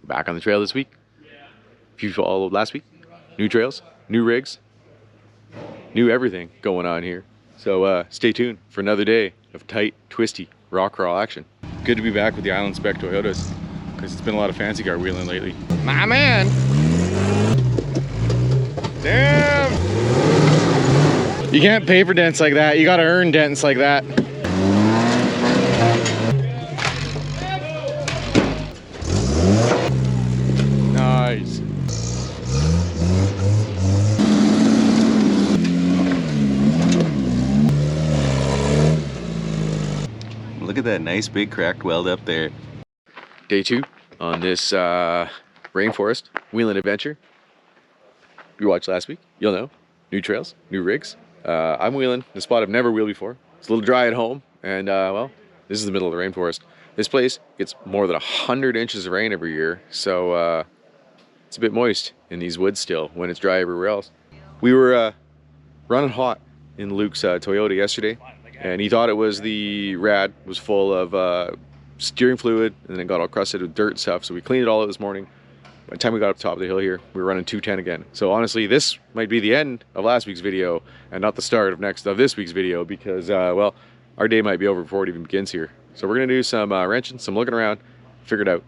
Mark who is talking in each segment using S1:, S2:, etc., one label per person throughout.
S1: Back on the trail this week. If you followed last week, new trails, new rigs, new everything going on here. So stay tuned for another day of tight, twisty, rock crawl action. Good to be back with the IslandSpec Toyotas, because it's been a lot of fancy car wheeling lately. My man! Damn! You can't pay for dents like that. You gotta earn dents like that. Nice. Look at that nice big cracked weld up there. Day 2 on this rainforest wheeling adventure. If you watched last week, you'll know. New trails, new rigs. I'm wheeling the spot I've never wheeled before. It's a little dry at home, and well, this is the middle of the rainforest. This place gets more than 100 inches of rain every year, so it's a bit moist in these woods still when it's dry everywhere else. We were running hot in Luke's Toyota yesterday, and he thought it was the rad was full of steering fluid, and then it got all crusted with dirt and stuff, so we cleaned it all out this morning. By the time we got up top of the hill here, we were running 210 again. So honestly, this might be the end of last week's video and not the start of this week's video, because well, our day might be over before it even begins here. So we're gonna do some wrenching, some looking around, figure it out.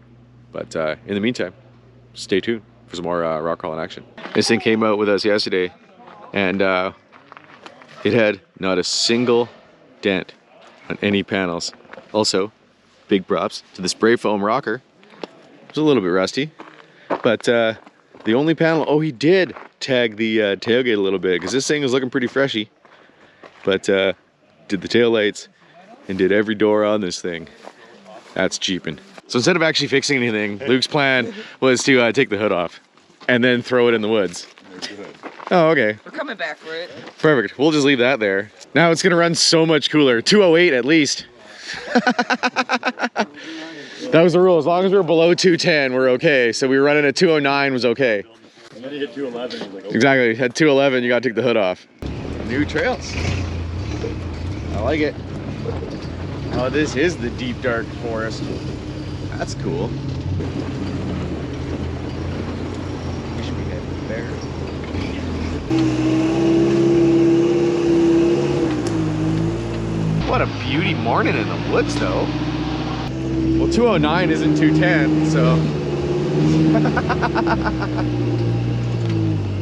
S1: But in the meantime, stay tuned for some more rock crawling action. This thing came out with us yesterday, and it had not a single dent on any panels. Also, big props to the spray foam rocker. It was a little bit rusty, but the only panel, oh, he did tag the tailgate a little bit, because this thing was looking pretty freshy, but did the tail lights and did every door on this thing. That's cheaping. So instead of actually fixing anything, Luke's plan was to take the hood off and then throw it in the woods. Oh, okay.
S2: We're coming back for it.
S1: Perfect. We'll just leave that there. Now it's gonna run so much cooler. 208 at least. That was the rule. As long as we were below 210, we're okay. So we were running at 209 was okay.
S3: And then you hit 211, he's like, oh.
S1: Exactly. At 211, you gotta take the hood off. New trails. I like it. Oh, this is the deep, dark forest. That's cool. We should be heading there. What a beauty morning in the woods, though. Well, 209 isn't 210, so.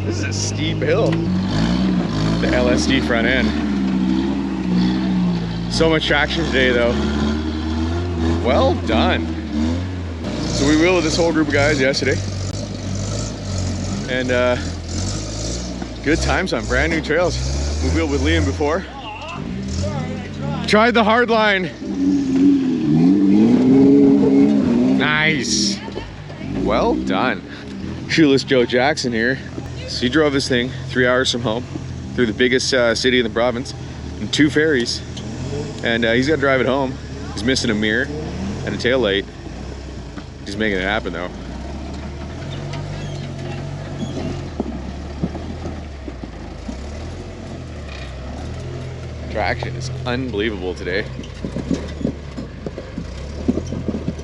S1: This is a steep hill. The LSD front end. So much traction today, though. Well done. So we wheeled with this whole group of guys yesterday, and good times on brand new trails. We wheeled with Liam before. Tried the hard line. Nice. Well done. Shoeless Joe Jackson here. So he drove this thing 3 hours from home through the biggest city in the province and 2 ferries, and he's got to drive it home. He's missing a mirror and a tail light. He's making it happen, though. Traction is unbelievable today,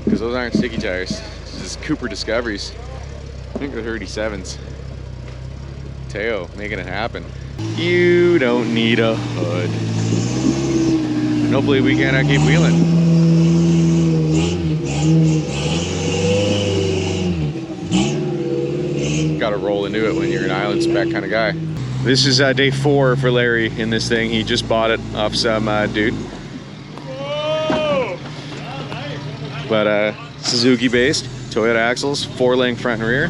S1: because those aren't sticky tires. This is Cooper Discoveries. I think they're 37s. Teo making it happen. You don't need a hood. And hopefully we can keep wheeling. Gotta roll into it when you're an IslandSpec kind of guy. This is day 4 for Larry in this thing. He just bought it off some dude. But Suzuki based, Toyota axles, 4-link front and rear,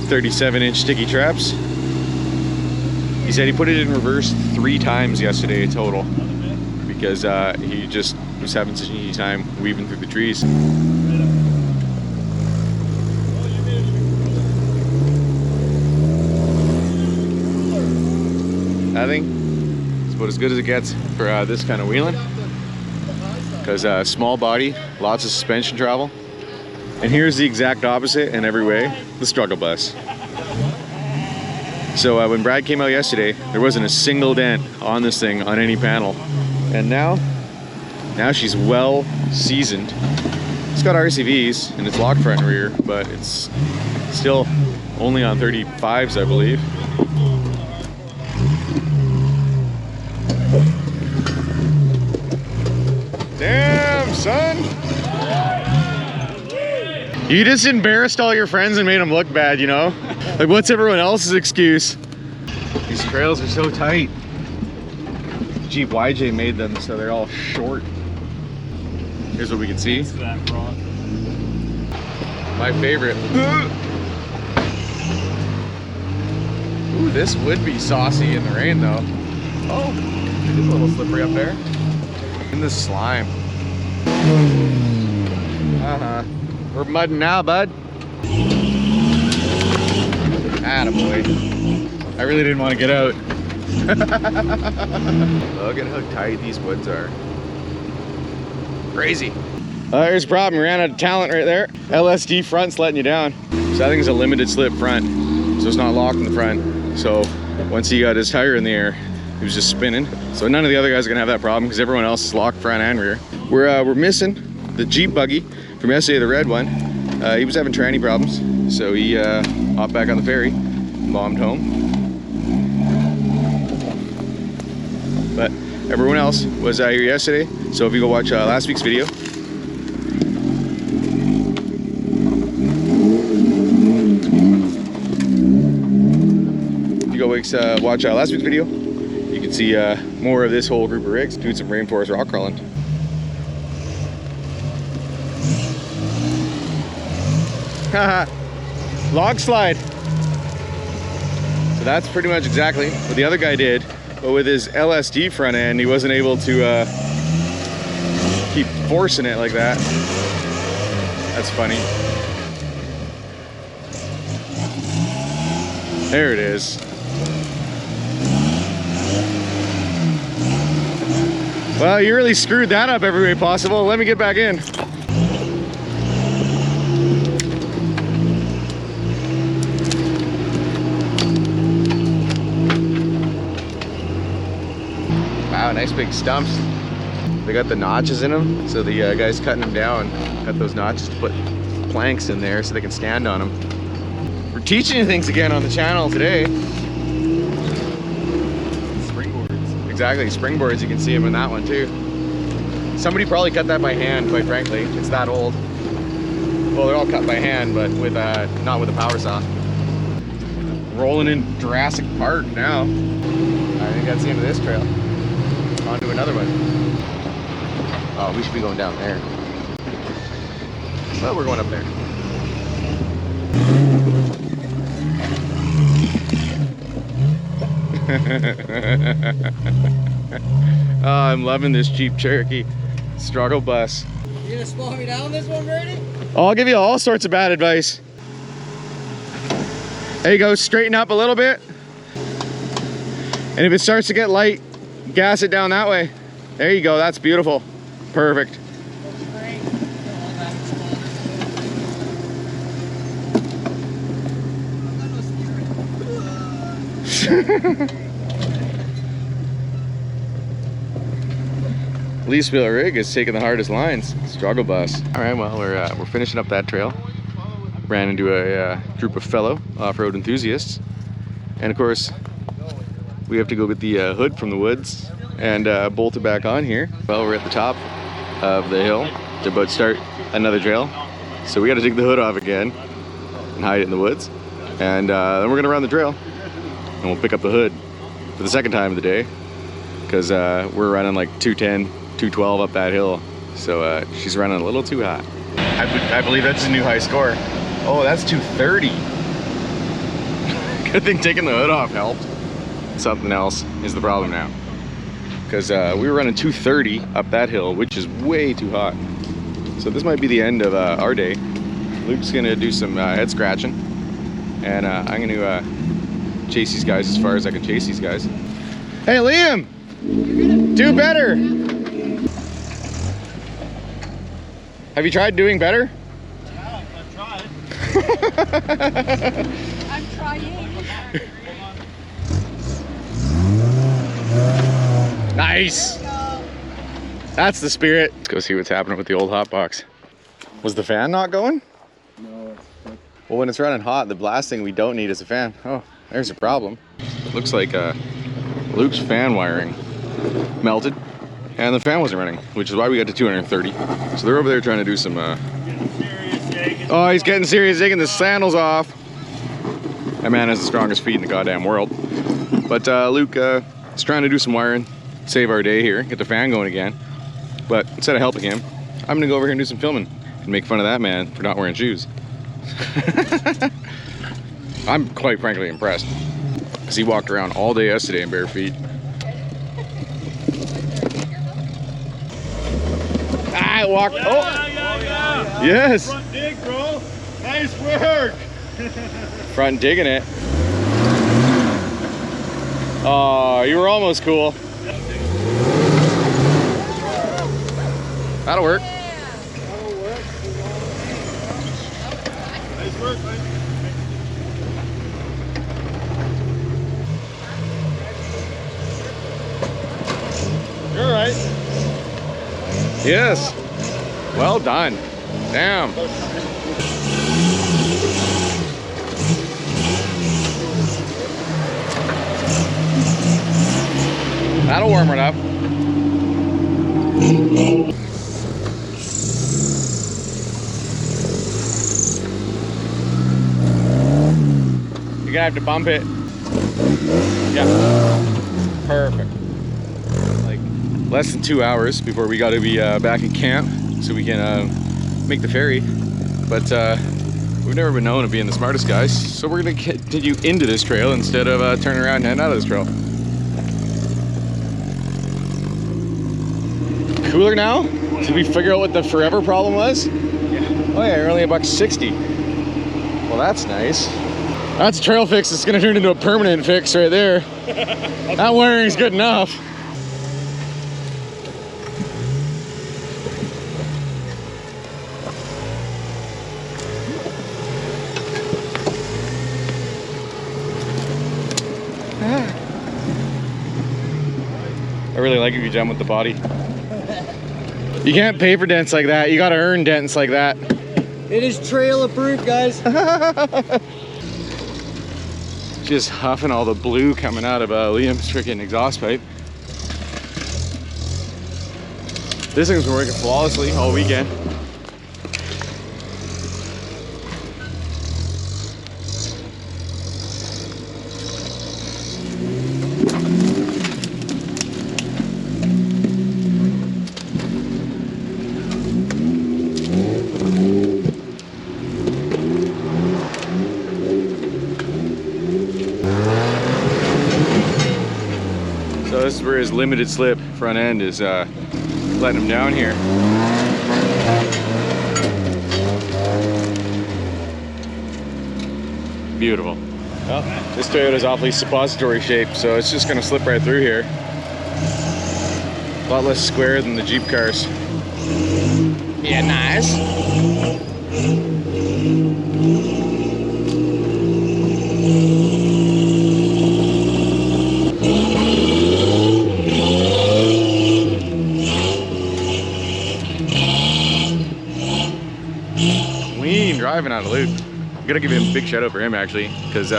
S1: 37-inch sticky traps. He said he put it in reverse 3 times yesterday total, because he just was having such an easy time weaving through the trees. I think it's about as good as it gets for this kind of wheeling, because small body, lots of suspension travel. And here's the exact opposite in every way, the struggle bus. So when Brad came out yesterday, there wasn't a single dent on this thing on any panel. And now she's well seasoned. It's got RCVs and it's locked front and rear, but it's still only on 35s, I believe. Damn, son! You just embarrassed all your friends and made them look bad, you know? Like, what's everyone else's excuse? These trails are so tight. Jeep YJ made them so they're all short. Here's what we can see. My favorite. Ooh, this would be saucy in the rain though. Oh, it is a little slippery up there. In the slime. We're mudding now, bud. Attaboy. I really didn't want to get out. Look at how tight these woods are. Crazy. Here's the problem, we ran out of talent right there. LSD front's letting you down. So that thing's a limited slip front, so it's not locked in the front. So once he got his tire in the air, he was just spinning. So none of the other guys are gonna have that problem because everyone else is locked front and rear. We're missing the Jeep Buggy from yesterday, the red one. He was having tranny problems, so he hopped back on the ferry, bombed home. But everyone else was here yesterday, so if you go watch last week's video, watch last week's video, you can see more of this whole group of rigs doing some rainforest rock crawling. Haha, log slide. So that's pretty much exactly what the other guy did, but with his LSD front end, he wasn't able to keep forcing it like that. That's funny. There it is. Well, you really screwed that up every way possible. Let me get back in. Wow, nice big stumps. They got the notches in them, so the guys cutting them down cut those notches to put planks in there so they can stand on them. We're teaching you things again on the channel today. Exactly, springboards, you can see them in that one too. Somebody probably cut that by hand, quite frankly. It's that old. Well, they're all cut by hand, but with not with a power saw. Rolling in Jurassic Park now. I think that's the end of this trail. On to another one. Oh, we should be going down there. Well, we're going up there. Oh, I'm loving this Jeep Cherokee struggle bus.
S2: You gonna slow me down this one, Brady?
S1: I'll give you all sorts of bad advice. There you go, straighten up a little bit. And if it starts to get light, gas it down that way. There you go, that's beautiful. Perfect. Least wheel rig is taking the hardest lines. Struggle bus. All right, well, we're finishing up that trail. Ran into a group of fellow off-road enthusiasts, and of course, we have to go get the hood from the woods and bolt it back on here. Well, we're at the top of the hill to about start another trail, so we got to take the hood off again and hide it in the woods, and then we're gonna run the trail, and we'll pick up the hood for the second time of the day, because we're running like 210, 212 up that hill, so she's running a little too hot. I believe that's a new high score. Oh, that's 230. Good thing taking the hood off helped. Something else is the problem now, because we were running 230 up that hill, which is way too hot. So this might be the end of our day. Luke's gonna do some head scratching, and I'm gonna chase these guys as far as I can chase these guys. Hey Liam, do better. Have you tried doing better?
S3: Yeah, I've tried.
S2: I'm trying.
S1: Nice. That's the spirit. Let's go see what's happening with the old hot box. Was the fan not going?
S3: No, it's
S1: Well, when it's running hot, the last thing we don't need is a fan. Oh, there's a problem. It looks like Luke's fan wiring melted and the fan wasn't running, which is why we got to 230. So they're over there trying to do some oh, he's getting serious, taking the sandals off. That man has the strongest feet in the goddamn world. But Luke is trying to do some wiring, save our day here, get the fan going again. But instead of helping him, I'm gonna go over here and do some filming and make fun of that man for not wearing shoes. I'm quite frankly impressed, because he walked around all day yesterday in bare feet. I walked.
S3: yeah.
S1: Yes.
S3: Front dig, bro. Nice work.
S1: Front digging it. Oh, you were almost cool. That'll work.
S3: Nice work, man. You're all right.
S1: Yes. Well done. Damn. That'll warm it up. You're gonna have to bump it. Yeah. Perfect. Like less than 2 hours before we got to be back in camp, so we can make the ferry. But we've never been known to being the smartest guys, so we're gonna continue into this trail instead of turning around and heading out of this trail. Cooler now? Did we figure out what the forever problem was? Yeah. Oh yeah, you're only $1.60. Well, that's nice. That's a trail fix that's gonna turn into a permanent fix right there. That wiring's good enough. I really like if you jump with the body. You can't pay for dents like that. You gotta earn dents like that.
S2: It is trail approved, guys.
S1: Just huffing all the blue coming out of Liam's freaking exhaust pipe. This thing's been working flawlessly all weekend. So this is where his limited slip front end is letting him down here. Beautiful. Well, this Toyota's awfully suppository shaped, so it's just gonna slip right through here. A lot less square than the Jeep cars. Yeah, nice. Driving out of Luke. I'm gonna give him a big shout out for him actually, because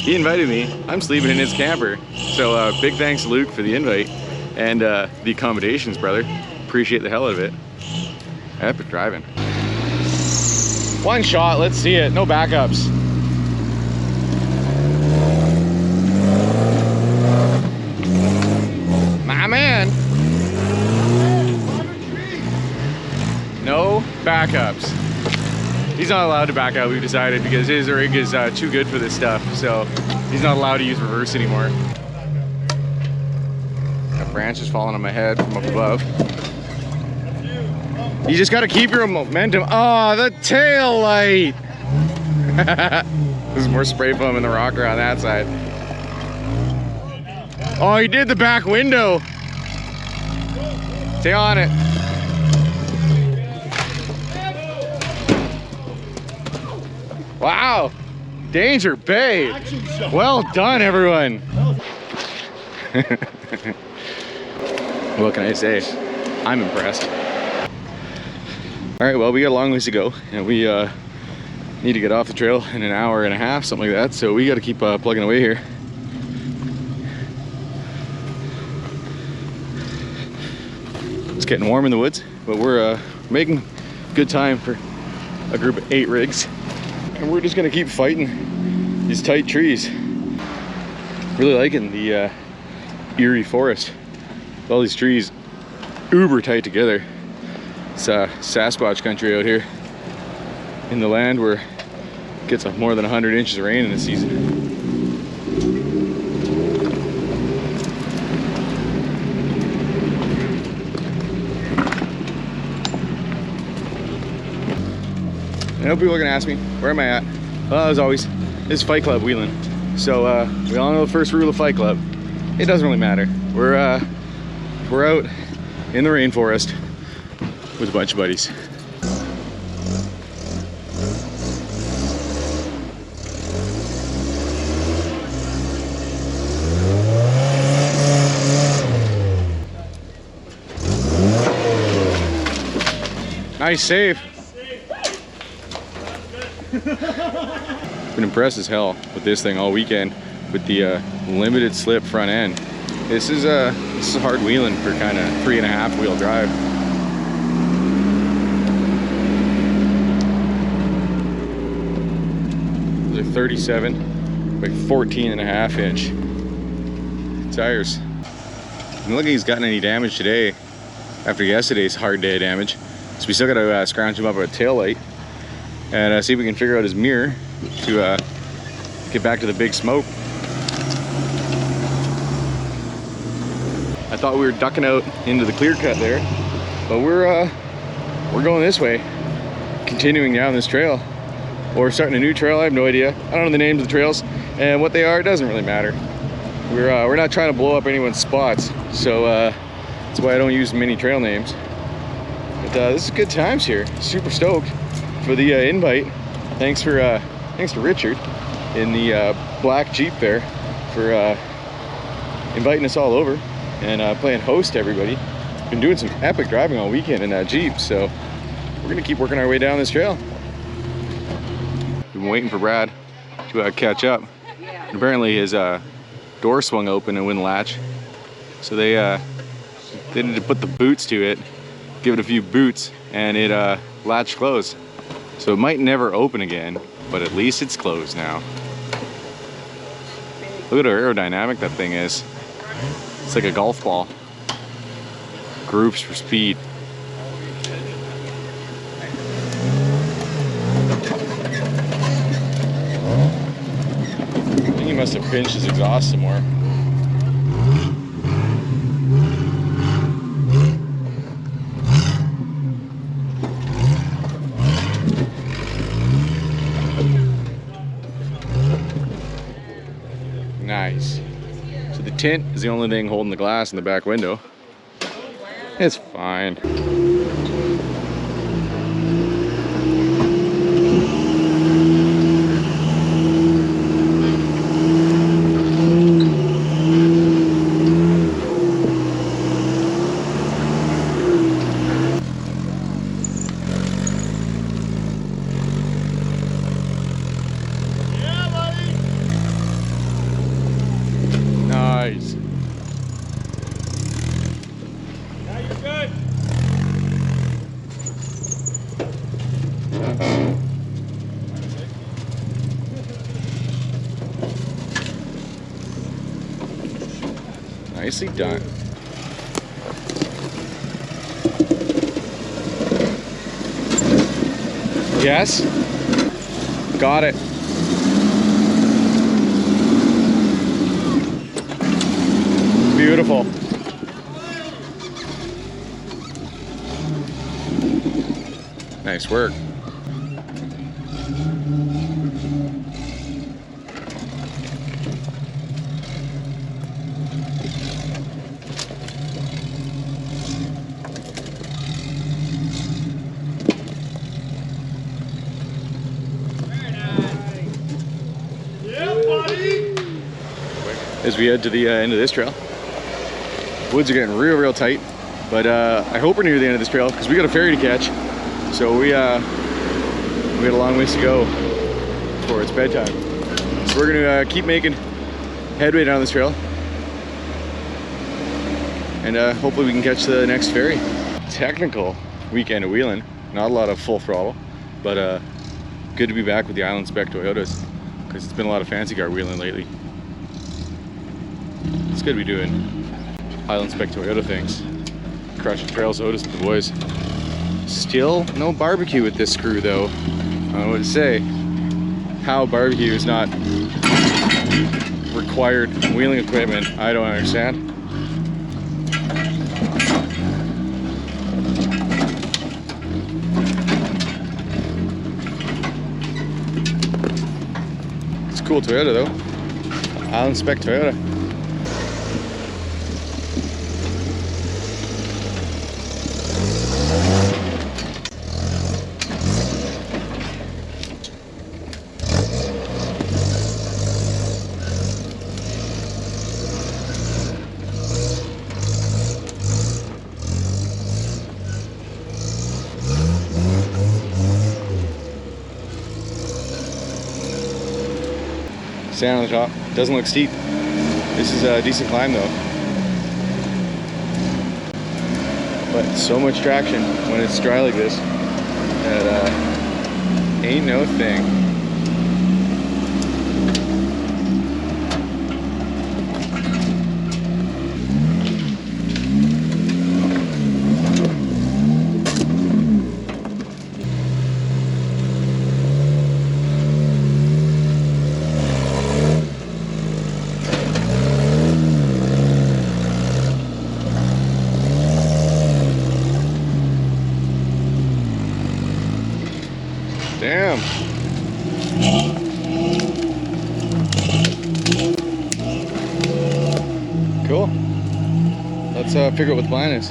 S1: he invited me. I'm sleeping in his camper, so big thanks to Luke for the invite and the accommodations, brother. Appreciate the hell out of it. Epic driving. One shot, let's see it. No backups. My man. No backups. He's not allowed to back out, we've decided, because his rig is too good for this stuff, so he's not allowed to use reverse anymore. Got branches falling on my head from up above. You just gotta keep your momentum. Oh, the tail light! There's more spray foam in the rocker on that side. Oh, he did the back window. Stay on it. Wow, Danger Bay. Well done, everyone. What can I say? I'm impressed. All right, well, we got a long ways to go, and we need to get off the trail in an hour and a half, something like that. So we got to keep plugging away here. It's getting warm in the woods, but we're making good time for a group of 8 rigs, and we're just gonna keep fighting these tight trees. Really liking the eerie forest. All these trees uber tight together. It's Sasquatch country out here in the land where it gets more than 100 inches of rain in a season. I know people are gonna ask me, where am I at? Well, as always, this is Fight Club wheeling. So we all know the first rule of Fight Club. It doesn't really matter. We're out in the rainforest with a bunch of buddies. Nice save. Been impressed as hell with this thing all weekend with the limited slip front end. This is hard wheeling for kind of 3.5 wheel drive. They're 37 by 14.5 inch tires. I'm looking he's gotten any damage today after yesterday's hard day of damage. So we still gotta scrounge him up with a tail light and see if we can figure out his mirror to get back to the big smoke. I thought we were ducking out into the clear cut there, but we're going this way, continuing down this trail. Or starting a new trail, I have no idea. I don't know the names of the trails, and what they are, it doesn't really matter. We're not trying to blow up anyone's spots, so that's why I don't use many trail names. But this is good times here. Super stoked for the invite. Thanks for Richard in the black Jeep there for inviting us all over and playing host to everybody. Been doing some epic driving all weekend in that Jeep, so we're gonna keep working our way down this trail. We've been waiting for Brad to catch up. And apparently his door swung open and wouldn't latch, so they needed to put the boots to it, give it a few boots, and it latched closed. So it might never open again, but at least it's closed now. Look at how aerodynamic that thing is. It's like a golf ball. Groups for speed. I think he must have pinched his exhaust some more. Nice. So the tint is the only thing holding the glass in the back window. It's fine. Nice.
S3: Now you're good.
S1: Nicely done. Yes? Got it. Beautiful. Nice work. As we head to the end of this trail. Woods are getting real tight, but I hope we're near the end of this trail because we got a ferry to catch. So we got a long ways to go before it's bedtime. So we're gonna keep making headway down this trail, and hopefully we can catch the next ferry. Technical weekend of wheeling, not a lot of full throttle, but good to be back with the IslandSpec Toyotas, because it's been a lot of fancy car wheeling lately. It's good to be doing IslandSpec Toyota things. Crushing trails, Otis with the boys. Still no barbecue with this crew though. I don't know what to say. How barbecue is not required wheeling equipment, I don't understand. It's a cool Toyota though. IslandSpec Toyota. Sand on the top. Doesn't look steep. This is a decent climb though. But so much traction when it's dry like this that ain't no thing. Damn. Cool. Let's figure out what the plan is.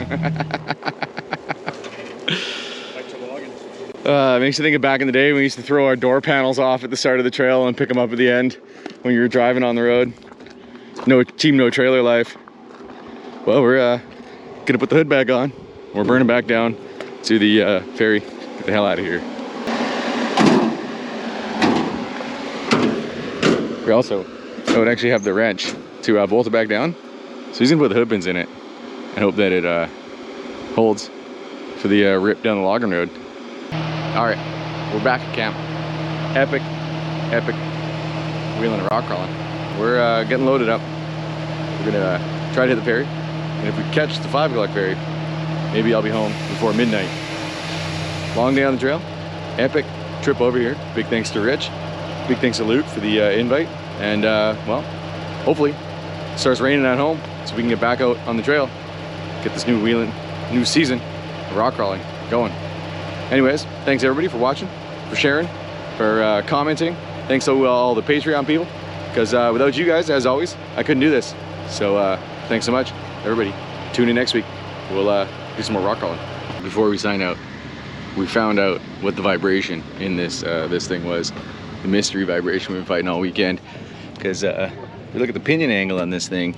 S1: Makes you think of back in the day when we used to throw our door panels off at the start of the trail and pick them up at the end when you were driving on the road. No team, no trailer life. Well, we're gonna put the hood back on. We're burning back down to the ferry. Get the hell out of here. We also don't actually have the wrench to bolt it back down, so he's gonna put the hood pins in it and hope that it holds for the rip down the logging road. All right, we're back at camp. Epic wheeling and rock crawling. We're getting loaded up. We're gonna try to hit the ferry, and if we catch the 5 o'clock ferry, maybe I'll be home before midnight. Long day on the trail. Epic trip over here. Big thanks to Rich. Big thanks to Luke for the invite, and well, hopefully it starts raining at home so we can get back out on the trail, get this new season of rock crawling going. Anyways, thanks everybody for watching, for sharing, for commenting. Thanks to all the Patreon people, because without you guys, as always, I couldn't do this. So thanks so much, everybody. Tune in next week. We'll do some more rock crawling. Before we sign out, we found out what the vibration in this thing was. The mystery vibration we've been fighting all weekend, because if we look at the pinion angle on this thing,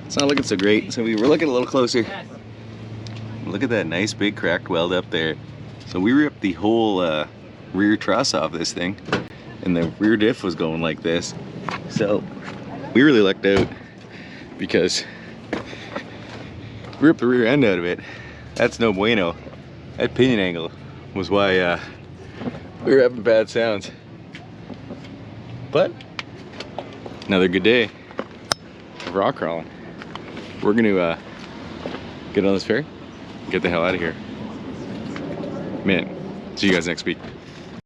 S1: it's not looking so great. So we were looking a little closer. Look at that nice big cracked weld up there. So we ripped the whole rear truss off this thing, and the rear diff was going like this. So we really lucked out because we ripped the rear end out of it. That's no bueno. That pinion angle was why we were having bad sounds. But another good day of rock crawling. We're gonna get on this ferry and get the hell out of here. Man, see you guys next week.